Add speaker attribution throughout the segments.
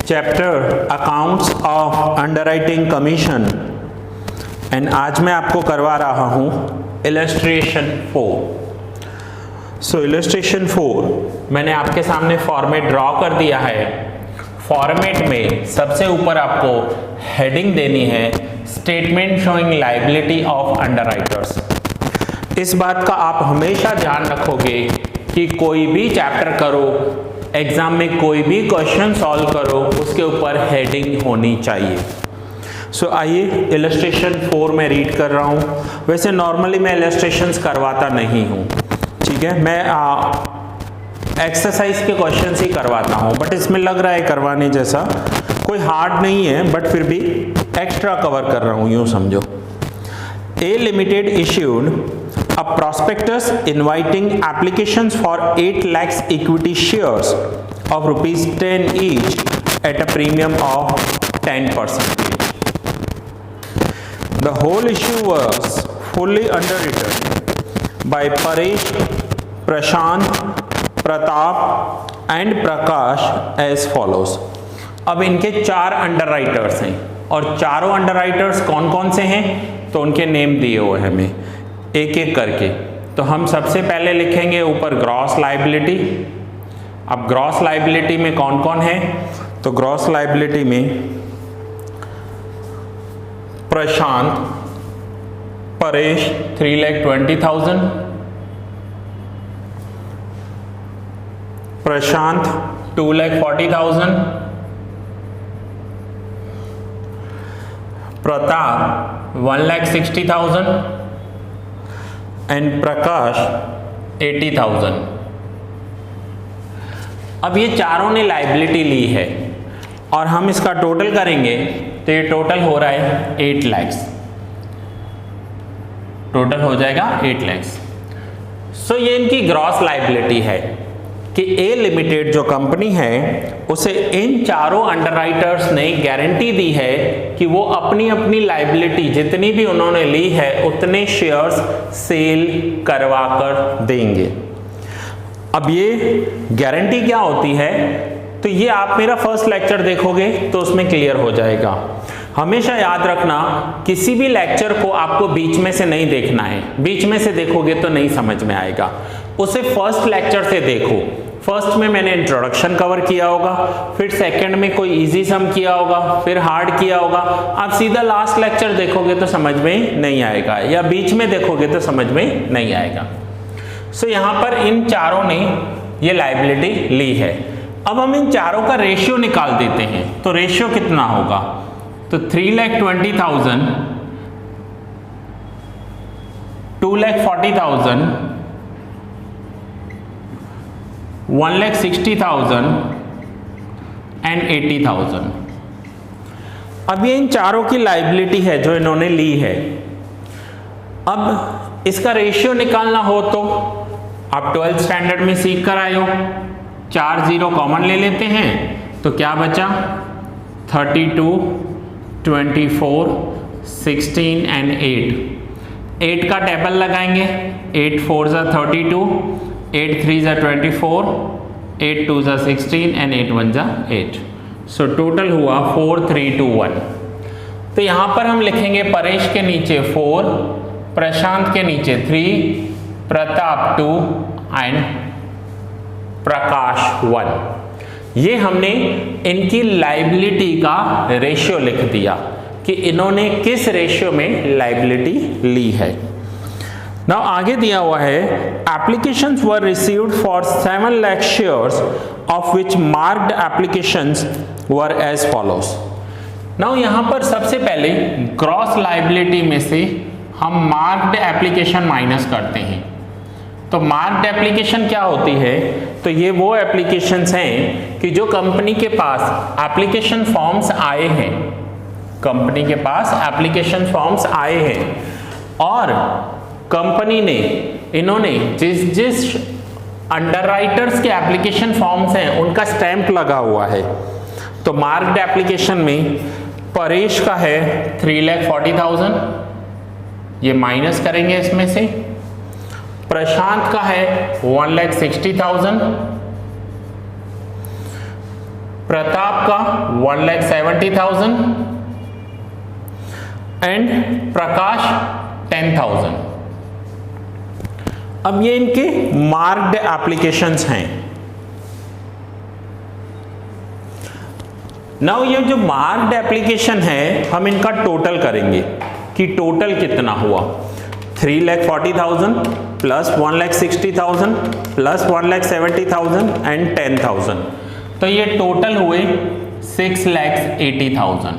Speaker 1: Chapter accounts of underwriting commission and आज मैं आपको करवा रहा हूँ इलस्ट्रेशन 4। सो इलस्ट्रेशन 4 मैंने आपके सामने फॉर्मेट ड्रॉ कर दिया है। फॉर्मेट में सबसे ऊपर आपको हेडिंग देनी है statement showing liability of underwriters. इस बात का आप हमेशा ध्यान रखोगे कि कोई भी चैप्टर करो, एग्जाम में कोई भी क्वेश्चन सॉल्व करो, उसके ऊपर हेडिंग होनी चाहिए। सो आइए इलस्ट्रेशन 4 में रीड कर रहा हूँ। वैसे नॉर्मली मैं इलस्ट्रेशंस करवाता नहीं हूँ, ठीक है, मैं एक्सरसाइज के क्वेश्चंस ही करवाता हूँ, बट इसमें लग रहा है करवाने जैसा, कोई हार्ड नहीं है, बट फिर भी एक्स्ट्रा कवर कर रहा हूँ, यूँ समझो। A limited issued a prospectus inviting applications for 8 lakhs equity shares of rupees 10 each at a premium of 10%. The whole issue was fully underwritten by Paresh, Prashant, Pratap and Prakash as follows. अब इनके 4 underwriters हैं और चारों underwriters कौन कौन से हैं तो उनके नेम दिए हुए हैं हमें एक एक करके। तो हम सबसे पहले लिखेंगे ऊपर ग्रॉस लायबिलिटी। अब ग्रॉस लायबिलिटी में कौन कौन है तो ग्रॉस लायबिलिटी में प्रशांत, परेश 3,20,000, प्रशांत 2,40,000, प्रताप 1,60,000 एंड प्रकाश 80,000। अब ये चारों ने लायबिलिटी ली है और हम इसका टोटल करेंगे तो ये टोटल हो रहा है 8 lakhs, टोटल हो जाएगा 8 lakhs। सो ये इनकी ग्रॉस लायबिलिटी है कि ए लिमिटेड जो कंपनी है उसे इन चारों अंडरराइटर्स ने गारंटी दी है कि वो अपनी अपनी लायबिलिटी जितनी भी उन्होंने ली है उतने शेयर्स सेल करवा कर देंगे। अब ये गारंटी क्या होती है तो ये आप मेरा फर्स्ट लेक्चर देखोगे तो उसमें क्लियर हो जाएगा। हमेशा याद रखना किसी भी लेक्चर को आपको बीच में से नहीं देखना है, बीच में से देखोगे तो नहीं समझ में आएगा, उसे फर्स्ट लेक्चर से देखो। फर्स्ट में मैंने इंट्रोडक्शन कवर किया होगा, फिर सेकंड में कोई इजी सम किया होगा, फिर हार्ड किया होगा। आप सीधा लास्ट लेक्चर देखोगे तो समझ में नहीं आएगा, या बीच में देखोगे तो समझ में नहीं आएगा। सो यहाँ पर इन चारों ने ये लायबिलिटी ली है। अब हम इन चारों का रेशियो निकाल देते हैं तो रेशियो कितना होगा तो 3,20,000, 2,40,000, 1,60,000 एंड 80,000। अब ये इन चारों की लायबिलिटी है जो इन्होंने ली है। अब इसका रेशियो निकालना हो तो आप 12th स्टैंडर्ड में सीख कर आए हो, 4 0 कॉमन ले लेते हैं तो क्या बचा 32, 24, 16 एंड 8 का टेबल लगाएंगे। 8 4 जा 32, 8 3 जा 24, 8 2 जा 16 एंड 8 1 जा 8। सो टोटल हुआ 4 3 2 1। तो यहाँ पर हम लिखेंगे परेश के नीचे 4, प्रशांत के नीचे 3, प्रताप 2 एंड प्रकाश 1। ये हमने इनकी लायबिलिटी का रेशियो लिख दिया कि इन्होंने किस रेशियो में लायबिलिटी ली है। नाउ आगे दिया हुआ है applications were received for 7 lakh shares of which marked applications were as follows. Now यहाँ पर सबसे पहले ग्रॉस लायबिलिटी में से हम मार्क्ड एप्लीकेशन माइनस करते हैं। तो मार्क्ड एप्लीकेशन क्या होती है तो ये वो एप्लीकेशंस हैं कि जो कंपनी के पास एप्लीकेशन फॉर्म्स आए हैं, कंपनी के पास एप्लीकेशन फॉर्म्स आए हैं और कंपनी ने इन्होंने जिस अंडरराइटर्स के एप्लीकेशन फॉर्म्स हैं उनका स्टैंप लगा हुआ है। तो मार्क्ड एप्लीकेशन में परेश का है 3,40,000, ये माइनस करेंगे इसमें से। प्रशांत का है 1,60,000, प्रताप का 1,70,000 एंड प्रकाश 10,000। अब ये इनके मार्क्ड एप्लीकेशंस हैं। नाउ ये जो मार्क्ड एप्लीकेशन है हम इनका टोटल करेंगे कि टोटल कितना हुआ। 3,40,000 प्लस 1,60,000 प्लस 1,70,000 एंड 10,000, तो ये टोटल हुए 6,80,000।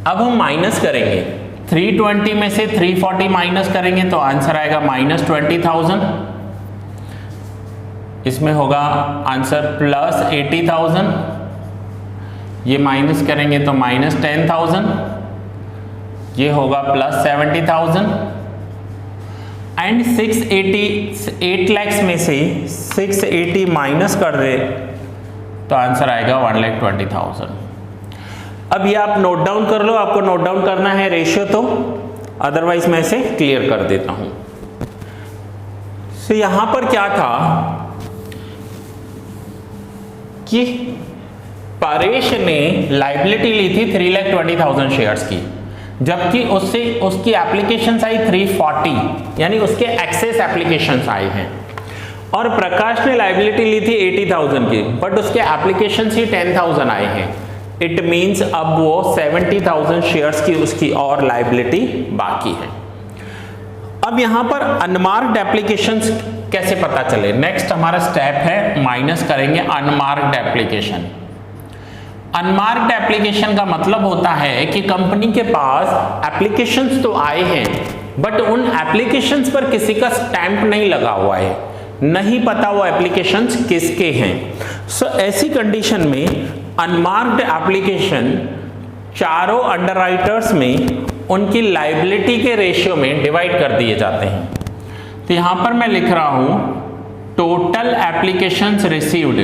Speaker 1: अब हम माइनस करेंगे, 320 में से 340 माइनस करेंगे तो आंसर आएगा -20,000। इसमें होगा आंसर +80,000, ये माइनस करेंगे तो -10,000, ये होगा +70,000 एंड 8 लाख में से 680 माइनस कर दे तो आंसर आएगा 1,20,000। अब ये आप नोट डाउन कर लो, आपको नोट डाउन करना है रेशियो तो, अदरवाइज मैं इसे क्लियर कर देता हूं। तो यहां पर क्या था कि परेश ने लाइबिलिटी ली थी 3,20,000 शेयर्स की, जबकि उससे उसकी एप्लीकेशंस आई 340, यानी उसके एक्सेस एप्लीकेशंस आए हैं। और प्रकाश ने लाइबिलिटी ली थी 80,000 की, बट उसके एप्लीकेशंस ही 10,000 आए हैं। इट मींस अब वो 70,000 शेयर्स की उसकी और लाइबिलिटी बाकी है। अब यहां पर अनमार्क्ड एप्लीकेशंस कैसे पता चले, नेक्स्ट हमारा स्टेप है माइनस करेंगे अनमार्क्ड एप्लीकेशन। अनमार्क्ड एप्लीकेशन का मतलब होता है कि कंपनी के पास एप्लीकेशंस तो आए हैं बट उन एप्लीकेशंस पर किसी का स्टैंप नहीं लगा हुआ है, नहीं पता वो एप्लीकेशंस किसके हैं। सो ऐसी कंडीशन में अनमार्क्ड एप्लीकेशन चारों अंडरराइटर्स में उनकी लाइबिलिटी के रेशियो में डिवाइड कर दिए जाते हैं। तो यहां पर मैं लिख रहा हूं total applications received,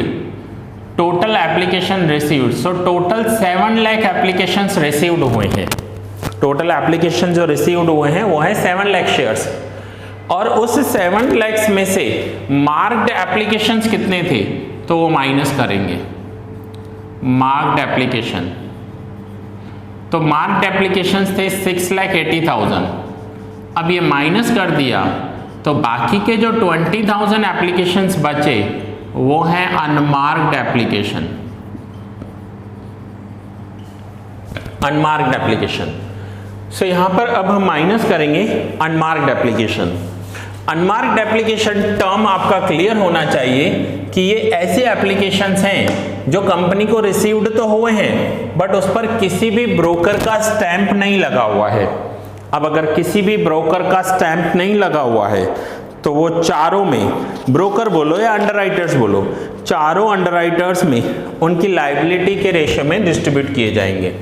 Speaker 1: total application received. So total 7 lakh applications received हुए हैं। टोटल एप्लीकेशन जो रिसीव्ड हुए हैं वो है 7 लाख शेयर्स, और उस 7 लाख में से मार्क्ड एप्लीकेशंस कितने थे तो वो माइनस करेंगे मार्क्ड एप्लीकेशन। तो मार्क्ड एप्लीकेशंस थे 6,80,000, अब ये माइनस कर दिया तो बाकी के जो 20,000 एप्लीकेशंस बचे वो है unmarked application. Unmarked application. So यहां पर अब हम माइनस करेंगे unmarked application. Unmarked application term आपका क्लियर होना चाहिए कि ये ऐसे एप्लीकेशंस हैं जो कंपनी को रिसीव्ड तो हुए हैं बट उस पर किसी भी ब्रोकर का स्टैंप नहीं लगा हुआ है। अब अगर किसी भी ब्रोकर का स्टैंप नहीं लगा हुआ है तो वो चारों में, ब्रोकर बोलो या अंडरराइटर्स बोलो, चारों अंडरराइटर्स में उनकी लाइबिलिटी के रेशियो में डिस्ट्रीब्यूट किए जाएंगे।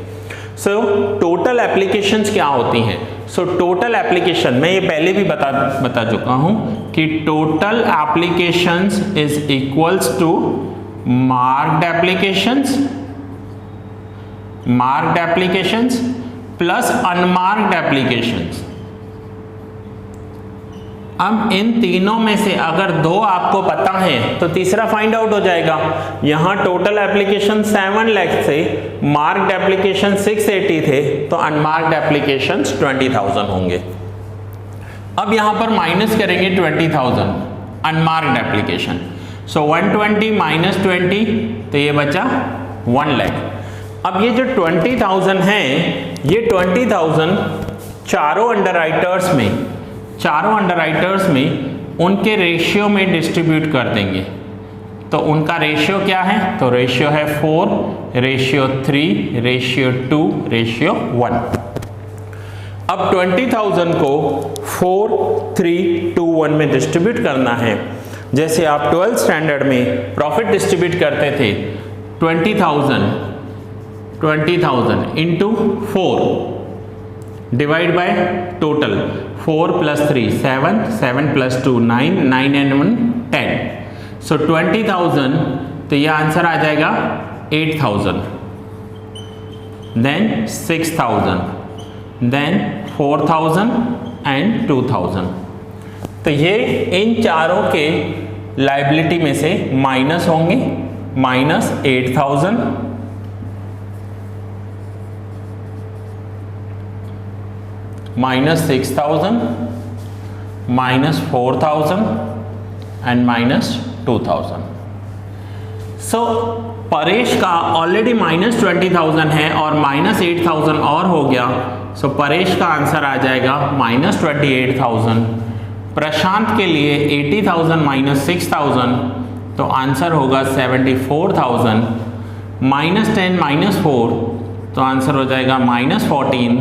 Speaker 1: सो टोटल एप्लीकेशंस क्या होती हैं? सो टोटल एप्लीकेशन मैं ये पहले भी बता चुका हूं कि total applications is equals to marked applications plus unmarked applications. अब इन तीनों में से अगर दो आपको पता है तो तीसरा फाइंड आउट हो जाएगा। यहां टोटल एप्लीकेशन 7 लाख थे, मार्क्ड एप्लीकेशन 680 थे, तो अनमार्क्ड एप्लीकेशन 20,000 होंगे। अब यहां पर माइनस करेंगे 20,000 अनमार्क्ड एप्लीकेशन। सो 120 माइनस 20 तो ये बचा 1 लाख। अब ये जो 20,000 है ये 20,000 चारों अंडरराइटर्स में उनके रेशियो में डिस्ट्रीब्यूट कर देंगे। तो उनका रेशियो क्या है? तो रेशियो है 4, रेशियो 3, रेशियो 2, रेशियो 1। अब 20,000 को 4, 3, 2, 1 में डिस्ट्रीब्यूट करना है। जैसे आप 12th स्टैंडर्ड में प्रॉफिट डिस्ट्रीब्यूट करते थे, 20,000 into 4 divide by total, 4 plus 3 7, 7 plus 2 9, 9 and 1 10। सो 20,000 तो यह आंसर आ जाएगा 8,000, देन 6,000, देन 4,000 एंड 2,000। तो ये इन चारों के लाइबिलिटी में से माइनस होंगे minus 8000 minus 6000 minus 4000 and minus 2000। सो परेश का ऑलरेडी माइनस 20,000 है और माइनस 8,000 और हो गया, सो परेश का आंसर आ जाएगा माइनस 28,000। प्रशांत के लिए 80,000 माइनस 6,000, तो आंसर होगा 74,000। माइनस 10 माइनस 4, तो आंसर हो जाएगा माइनस 14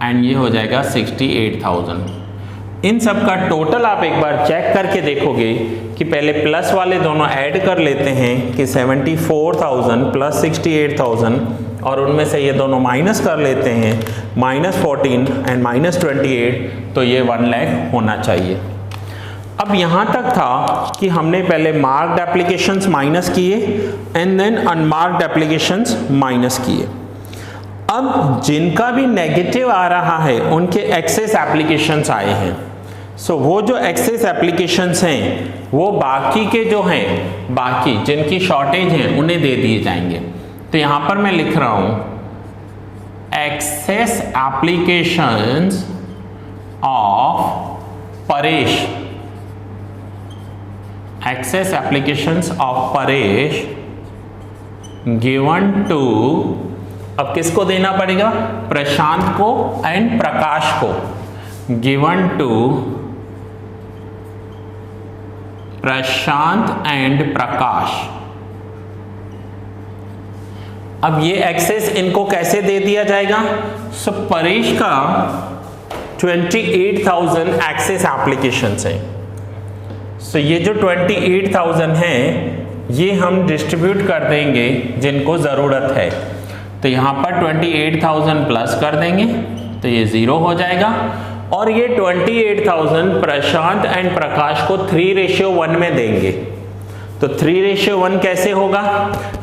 Speaker 1: एंड ये हो जाएगा 68,000। इन सब का टोटल आप एक बार चेक करके देखोगे कि पहले प्लस वाले दोनों ऐड कर लेते हैं कि 74,000 प्लस 68,000 और उनमें से ये दोनों माइनस कर लेते हैं, माइनस 14 एंड माइनस 28, तो ये 1 लाख होना चाहिए। अब यहाँ तक था कि हमने पहले मार्क्ड एप्लीकेशंस माइनस किए and then unmarked applications minus किए। अब जिनका भी नेगेटिव आ रहा है उनके एक्सेस एप्लीकेशंस आए हैं। सो वो जो एक्सेस एप्लीकेशंस हैं वो बाकी के जो हैं, बाकी जिनकी शॉर्टेज है उन्हें दे दिए जाएंगे। तो यहाँ पर मैं लिख रहा हूँ excess applications of Paresh, excess applications of Paresh given to, अब किसको देना पड़ेगा, प्रशांत को एंड प्रकाश को, given to Prashant and Prakash. अब ये एक्सेस इनको कैसे दे दिया जाएगा, सो परेश का 28,000 एक्सेस एप्लीकेशंस हैं। सो ये जो 28,000 हैं ये हम डिस्ट्रीब्यूट कर देंगे जिनको ज़रूरत है। तो यहाँ पर 28,000 प्लस कर देंगे तो ये 0 हो जाएगा और ये 28,000 प्रशांत एंड प्रकाश को 3:1 में देंगे। तो 3:1 कैसे होगा,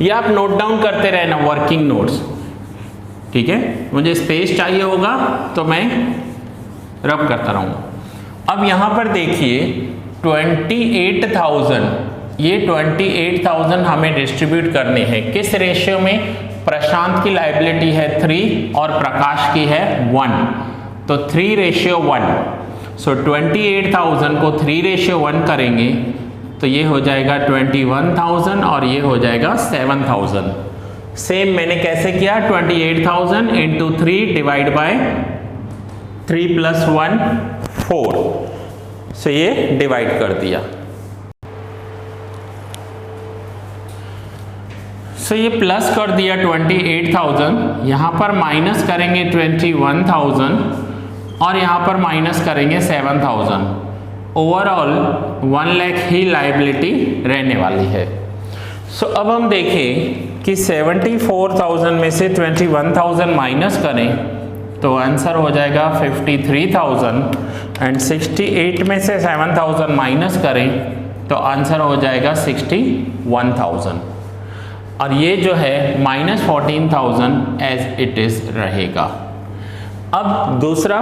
Speaker 1: ये आप नोट डाउन करते रहना, वर्किंग नोट्स, ठीक है। मुझे स्पेस चाहिए होगा तो मैं रब करता रहूँगा। अब यहाँ पर देखिए 28,000, ये 28,000 हमें डिस्ट्रीब्यूट करने हैं किस रेशियो में, प्रशांत की लायबिलिटी है 3 और प्रकाश की है 1, तो 3:1। सो 28,000 को 3:1 करेंगे तो ये हो जाएगा 21,000 और ये हो जाएगा 7,000। सेम मैंने कैसे किया, 28,000 इंटू 3 डिवाइड बाय 3 + 1 4, सो ये डिवाइड कर दिया। सो ये प्लस कर दिया 28,000, यहाँ पर माइनस करेंगे 21,000 और यहाँ पर माइनस करेंगे 7,000। ओवरऑल 1 लाख ही लायबिलिटी रहने वाली है। सो अब हम देखें कि 74,000 में से 21,000 माइनस करें तो आंसर हो जाएगा 53,000 एंड 68 में से 7,000 माइनस करें तो आंसर हो जाएगा 61,000 और ये जो है -14,000 एज इट इज रहेगा। अब दूसरा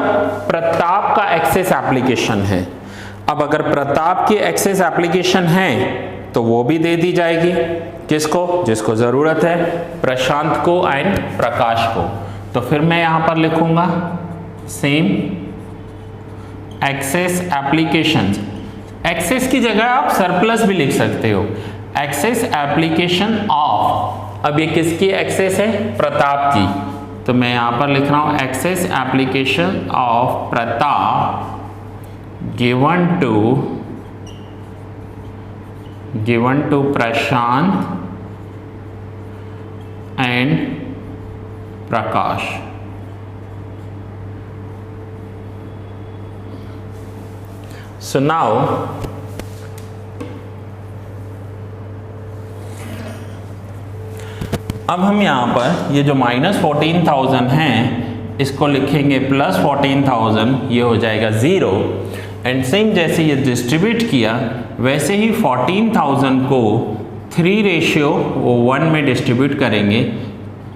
Speaker 1: प्रताप का एक्सेस एप्लीकेशन है। अब अगर प्रताप की एक्सेस एप्लीकेशन है तो वो भी दे दी जाएगी, किसको, जिसको ज़रूरत है, प्रशांत को एंड प्रकाश को। तो फिर मैं यहाँ पर लिखूंगा सेम एक्सेस एप्लीकेशंस, एक्सेस की जगह आप सरप्लस भी लिख सकते हो, एक्सेस एप्लीकेशन ऑफ, अब ये किसकी एक्सेस है, प्रताप की, तो मैं यहाँ पर लिख रहा हूँ excess application of Pratap given to Prashant and Prakash. So now अब हम यहाँ पर ये जो -14,000 हैं इसको लिखेंगे +14,000, ये हो जाएगा 0 एंड सेम जैसे ये डिस्ट्रीब्यूट किया वैसे ही 14,000 को 3:1 में डिस्ट्रीब्यूट करेंगे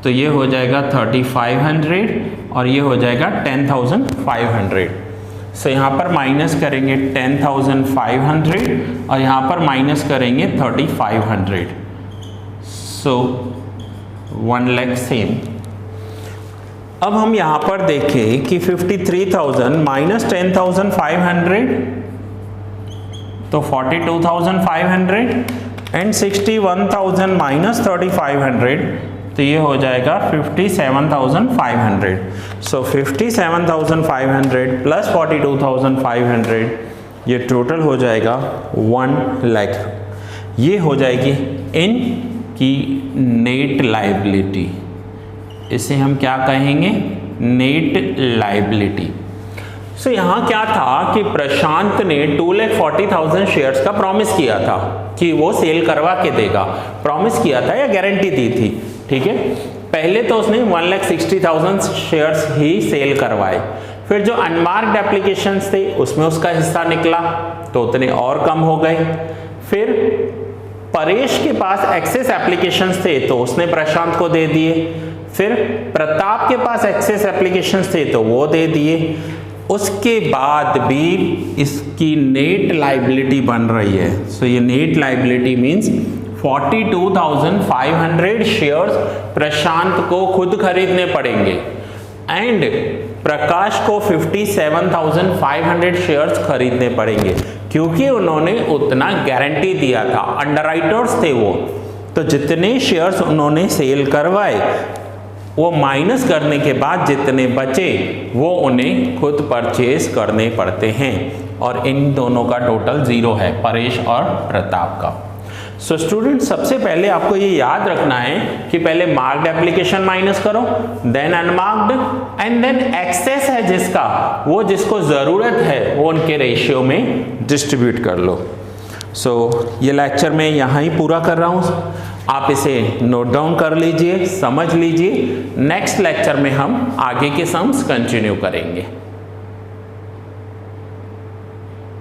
Speaker 1: तो ये हो जाएगा 3,500 और ये हो जाएगा 10,500। सो यहाँ पर माइनस करेंगे 10,500 और यहाँ पर माइनस करेंगे 3,500। सो 1 लाख सेम। अब हम यहाँ पर देखें कि 53,000 माइनस 10,500 तो 42,500 एंड 61,000 माइनस 3,500 तो ये हो जाएगा 57,500। सो 57,500 प्लस 42,500 ये टोटल हो जाएगा 1 लाख। ये हो जाएगी इनकी नेट लायबिलिटी, इसे हम क्या कहेंगे, नेट लायबिलिटी। सो यहाँ क्या था कि प्रशांत ने 2,40,000 शेयर्स का प्रॉमिस किया था कि वो सेल करवा के देगा, प्रॉमिस किया था या गारंटी दी थी, ठीक है। पहले तो उसने 1,60,000 शेयर्स ही सेल करवाए, फिर जो अनमार्क्ड एप्लीकेशंस थे उसमें उसका हिस्सा निकला तो उतने और कम हो गए। फिर परेश के पास एक्सेस एप्लीकेशंस थे तो उसने प्रशांत को दे दिए। फिर प्रताप के पास एक्सेस एप्लीकेशंस थे तो वो दे दिए। उसके बाद भी इसकी नेट लायबिलिटी बन रही है। सो ये नेट लायबिलिटी मींस 42,500 शेयर्स प्रशांत को खुद खरीदने पड़ेंगे एंड प्रकाश को 57,500 शेयर्स खरीदने पड़ेंगे, क्योंकि उन्होंने उतना गारंटी दिया था, अंडरराइटर्स थे वो। तो जितने शेयर्स उन्होंने सेल करवाए वो माइनस करने के बाद जितने बचे वो उन्हें खुद परचेज करने पड़ते हैं, और इन दोनों का टोटल 0 है, परेश और प्रताप का। सो स्टूडेंट, सबसे पहले आपको ये याद रखना है कि पहले मार्क्ड एप्लीकेशन माइनस करो, then unmarked and then excess है जिसका, वो जिसको जरूरत है वो उनके रेशियो में डिस्ट्रीब्यूट कर लो। सो ये लेक्चर मैं यहाँ ही पूरा कर रहा हूँ, आप इसे नोट डाउन कर लीजिए, समझ लीजिए। नेक्स्ट लेक्चर में हम आगे के सम्स कंटिन्यू करेंगे।